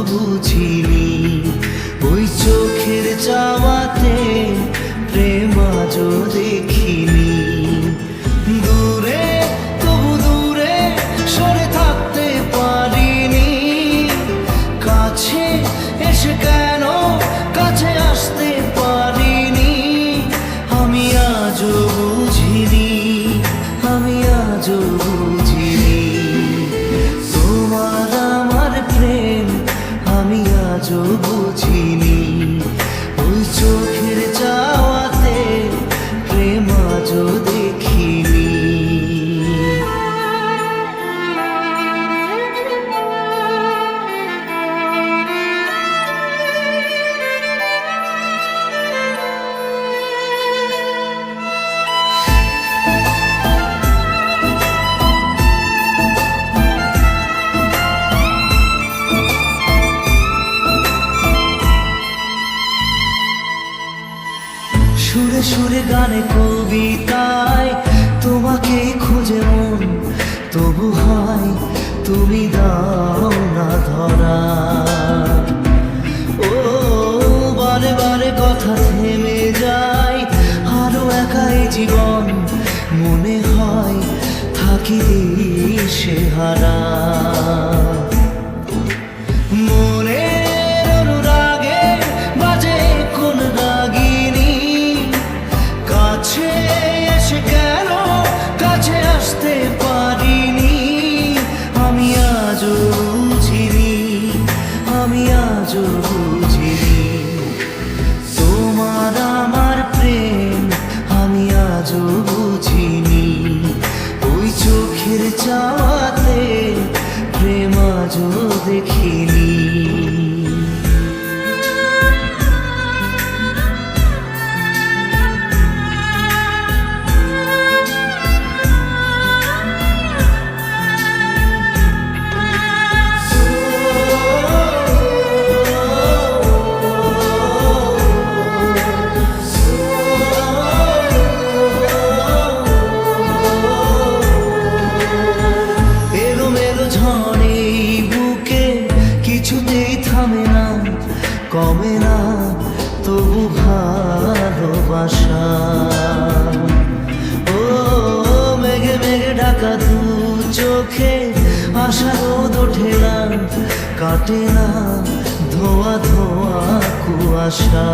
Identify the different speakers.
Speaker 1: বুঝিনি, ওই চোখের চাওয়াতে প্রেম আজও দেখিনি। দূরে তবু দূরে সরে থাকতে পারিনি, কাছে এসে কেন কাছে আসতে পারিনি। আমি আজও বুঝিনি, আমি আজও বুঝিনি তোমার আমার প্রেম, আমি আজও বুঝিনি। ওই চোখের চাওয়াতে প্রেম আজও দেখিনি। সুরে সুরে গানে কবিতায় তোমাকে খুঁজে মন, তবু হয় তুমি দাও না ধরা। ও বারে বারে কথা থেমে যায়, আরো একাই জীবন মনে হয় থাকি দিশে হারা। মনের অনুরাগে বাজে কোন রাগিনী, কাছে এসে কেন কাছে আসতে পারিনি। আমি আজও বুঝিনি, আমি আজও বুঝিনি তোমার আমার প্রেম, আমি আজও বুঝিনি। ওই চোখের চাওয়াতে প্রেম আজও দেখিনি। ঝড়ে বুকে কিছুতেই থামে না, কমে না তবু ভালোবাসা। ও মেঘে মেঘে ঢাকা দু চোখে আশা রোদ ওঠে না, কাটে না ধোয়া ধোয়া কুয়াশা।